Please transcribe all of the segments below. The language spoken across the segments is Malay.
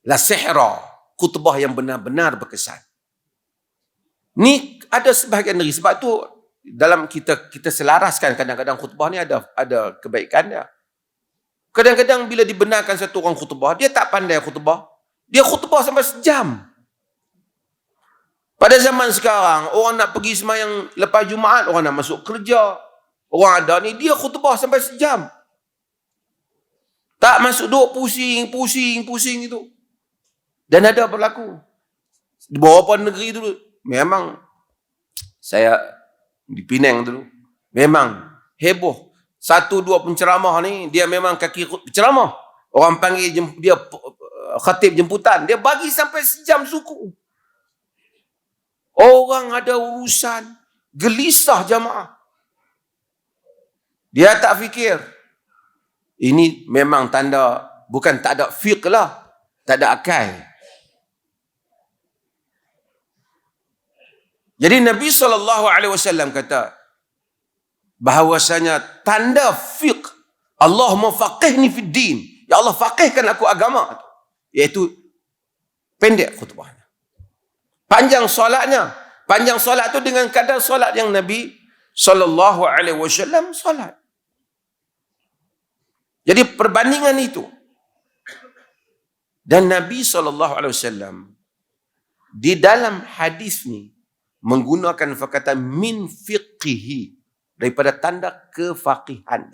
La sihra, khutbah yang benar-benar berkesan. Ni ada sebahagian negeri, sebab tu dalam kita selaraskan kadang-kadang khutbah ni ada kebaikan dia. Kadang-kadang bila dibenarkan satu orang khutbah, dia tak pandai khutbah. Dia khutbah sampai sejam. Pada zaman sekarang, orang nak pergi sembahyang lepas Jumaat, orang nak masuk kerja, orang ada ni, dia khutbah sampai sejam. Tak masuk duduk pusing itu. Dan ada berlaku. Di beberapa negeri dulu, memang saya di Penang dulu, memang heboh. Satu dua penceramah ni, dia memang kaki penceramah. Orang panggil dia khatib jemputan. Dia bagi sampai sejam suku. Orang ada urusan. Gelisah jamaah. Dia tak fikir. Ini memang tanda, bukan tak ada fiqh lah. Tak ada akal. Jadi Nabi SAW kata, bahawasanya tanda fiqh, Allahumma faqihni fid din, ya Allah faqihkan aku agama, iaitu pendek khutbahnya, panjang solatnya. Panjang solat tu dengan kadar solat yang Nabi SAW solat. Jadi perbandingan itu. Dan Nabi SAW di dalam hadis ni menggunakan perkataan min fiqhihi, daripada tanda kefaqihan.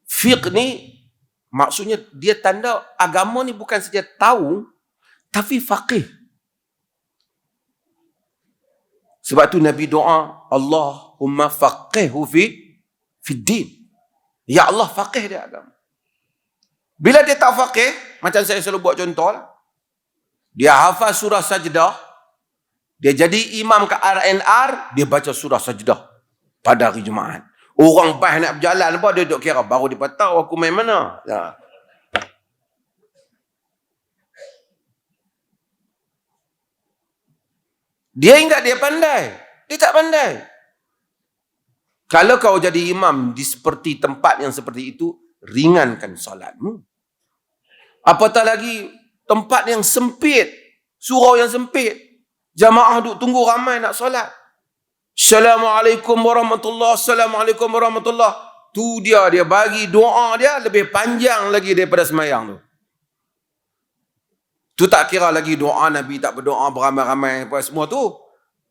Fiqh ni maksudnya dia tanda agama ni bukan saja tahu, tapi faqih. Sebab tu Nabi doa, Allahumma faqihhu fi din. Ya Allah, faqih dia agama. Bila dia tak faqih, macam saya selalu buat contoh lah. Dia hafal surah Sajdah, dia jadi imam ke RNR, dia baca surah Sajdah pada hari Jumaat. Orang bah nak berjalan apa, dia duduk kira, baru dia tahu aku main mana. Ya. Dia ingat dia pandai. Dia tak pandai. Kalau kau jadi imam di seperti tempat yang seperti itu, ringankan solatmu. Apatah lagi tempat yang sempit, surau yang sempit, jamaah duk tunggu ramai nak solat. Assalamualaikum warahmatullahi, Assalamualaikum warahmatullahi. Tu dia bagi doa dia lebih panjang lagi daripada sembahyang tu. Tu tak kira lagi doa Nabi tak berdoa beramai-ramai apa semua tu.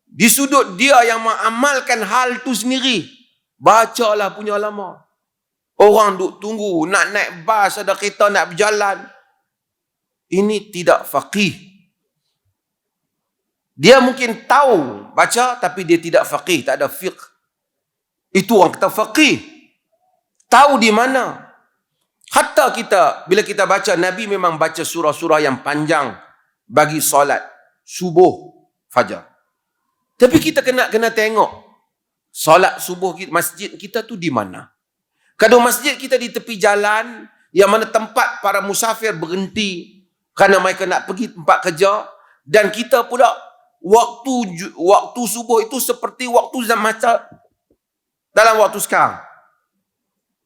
Di sudut dia yang mengamalkan hal tu sendiri, bacalah punya lama. Orang duk tunggu nak naik bas, ada kereta nak berjalan. Ini tidak faqih. Dia mungkin tahu baca, tapi dia tidak faqih, tak ada fiqh. Itu orang kata faqih. Tahu di mana. Hatta kita, bila kita baca, Nabi memang baca surah-surah yang panjang bagi solat subuh, fajar. Tapi kita kena tengok solat subuh kita, masjid kita tu di mana. Kadang masjid kita di tepi jalan, yang mana tempat para musafir berhenti kerana mereka nak pergi tempat kerja, dan kita pula waktu subuh itu seperti waktu macam dalam waktu sekarang.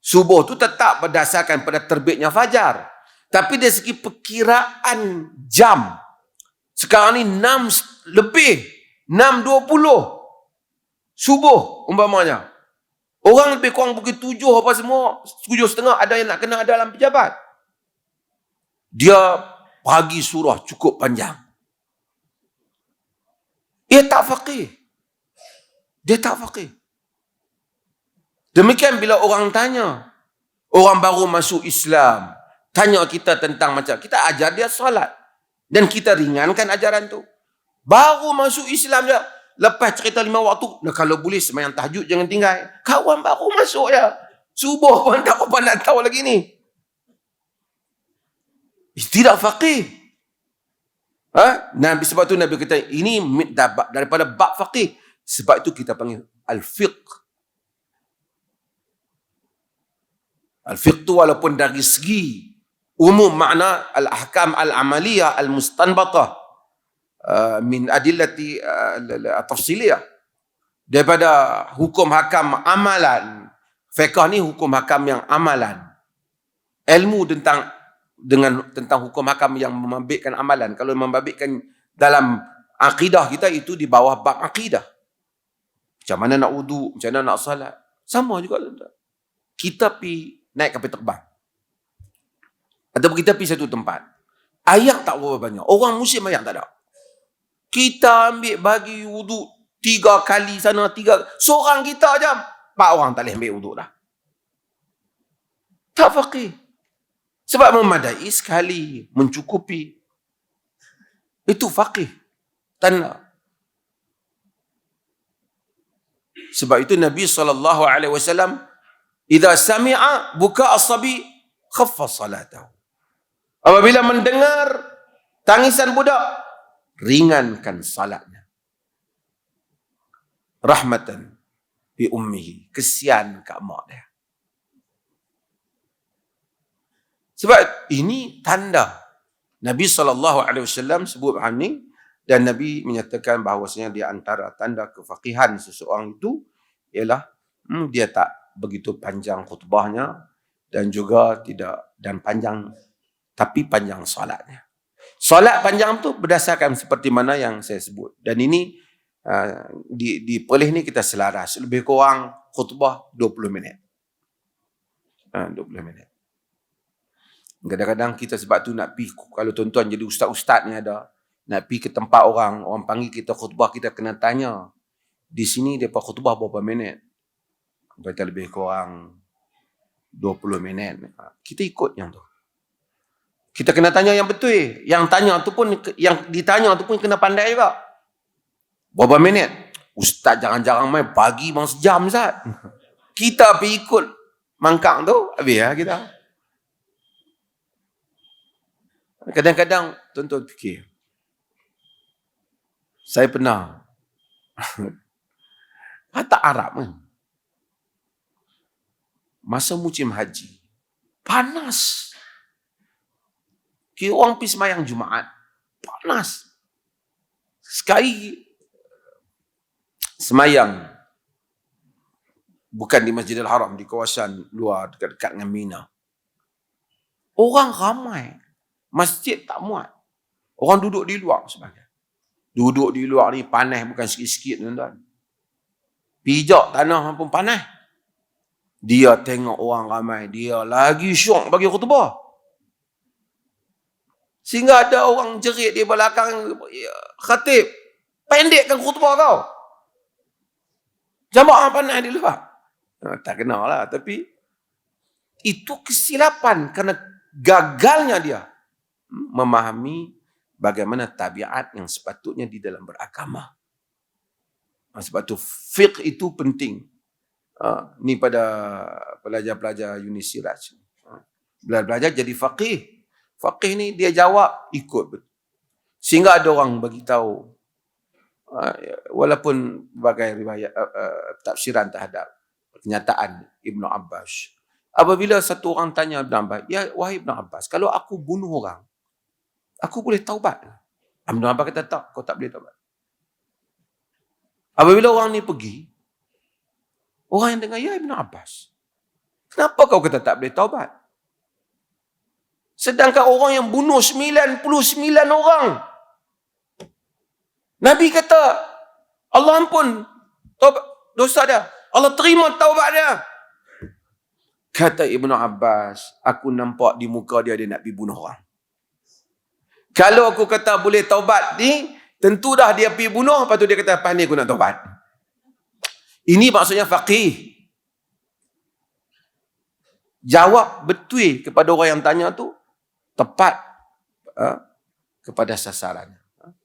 Subuh tu tetap berdasarkan pada terbitnya fajar. Tapi dari segi perkiraan jam, sekarang ni 6 lebih, 6.20 subuh umpamanya. Orang lebih kurang pukul 7 apa semua, 7.30 ada yang nak kena dalam pejabat. Dia bagi surah cukup panjang. Dia tak faqih. Dia tak faqih. Demikian bila orang tanya, orang baru masuk Islam, tanya kita tentang macam, kita ajar dia solat. Dan kita ringankan ajaran tu. Baru masuk Islam dia, lepas cerita 5 waktu, nah, kalau boleh sembahyang tahajud jangan tinggal. Kawan baru masuk ya. Subuh pun tak apa nak tahu lagi ni. Tidak faqih. Nabi, sebab tu Nabi kata, ini daripada bab faqih. Sebab itu kita panggil al-fiqh. Al-fiqh tu walaupun dari segi umum makna al-ahkam al-amaliyah al-mustanbatah min adillati at-tafsiliyah, daripada hukum hakam amalan. Fiqh ni hukum hakam yang amalan. ilmu tentang hukum hakam yang membabitkan amalan. Kalau membabitkan dalam akidah kita, itu di bawah bab akidah. Macam mana nak wudu, macam mana nak salat. Sama juga. Kita pergi naik kapal terbang. Ataupun kita pergi satu tempat. Ayak tak berapa banyak. Orang musim ayak tak ada. Kita ambil bagi wudu 3 kali sana, 3. Seorang kita je 4 orang tak boleh ambil wudu dah. Tak faqih. Sebab memadai sekali, mencukupi. Itu faqih. Tanda. Sebab itu Nabi SAW, idza sami'a buka as-sabi khaffa salatahu. Apabila mendengar tangisan budak, ringankan salatnya. Rahmatan bi ummihi. Kesian kat mak dia. Sebab ini tanda. Nabi SAW sebut hal ini, dan Nabi menyatakan bahawasanya di antara tanda kefaqihan seseorang itu ialah dia tak begitu panjang khutbahnya, dan juga panjang salatnya. Salat panjang tu berdasarkan seperti mana yang saya sebut. Dan ini di Perlis ni kita selaras. Lebih kurang khutbah 20 minit. 20 minit. Kadang-kadang kita sebab tu nak pergi, kalau tuan-tuan jadi ustaz-ustaz ni ada, nak pergi ke tempat orang panggil kita khutbah, kita kena tanya, di sini mereka khutbah berapa minit? Kita lebih kurang 20 minit. Kita ikut yang tu. Kita kena tanya yang betul. Yang ditanya tu pun kena pandai juga. Berapa minit? Ustaz jarang-jarang main pagi bang sejam Ustaz. Kita pergi ikut mangkang tu, habis lah kita. Kadang-kadang tuan-tuan fikir, saya pernah kata Arab kan, masa musim haji panas. Kira orang pergi semayang Jumaat, panas. Sekali semayang, bukan di Masjidil Haram, di kawasan luar dekat-dekat dengan Mina. Orang ramai. Masjid tak muat. Orang duduk di luar sebagai. Duduk di luar ni panas bukan sikit-sikit tuan-tuan. Pijak tanah pun panas. Dia tengok orang ramai, dia lagi syok bagi khutbah. Sehingga ada orang jerit di belakang, khatib, pendekkan khutbah kau. Jamaah panas di luar. Tak kenal lah, tapi itu kesilapan kerana gagalnya dia memahami bagaimana tabiat yang sepatutnya di dalam beragama. Sebab itu fiqh itu penting. Ni pada pelajar-pelajar Unisiraj. Belajar jadi faqih. Faqih ni dia jawab ikut. Sehingga ada orang bagi tahu, walaupun berbagai riwayat tafsiran terhadap kenyataan Ibn Abbas. Apabila satu orang tanya Ibn Abbas, ya wahai Ibn Abbas, kalau aku bunuh orang, aku boleh taubat? Ibn Abbas kata tak, kau tak boleh taubat. Apabila orang ni pergi, orang yang dengar, ya Ibn Abbas, kenapa kau kata tak boleh taubat? Sedangkan orang yang bunuh 99 orang, Nabi kata, Allah ampun taubat dosa dia. Allah terima taubat dia. Kata Ibn Abbas, aku nampak di muka dia nak pergi bunuh orang. Kalau aku kata boleh taubat ni, tentu dah dia pergi bunuh, lepas tu dia kata, lepas ni aku nak taubat. Ini maksudnya faqih. Jawab betul kepada orang yang tanya tu, tepat kepada sasarannya.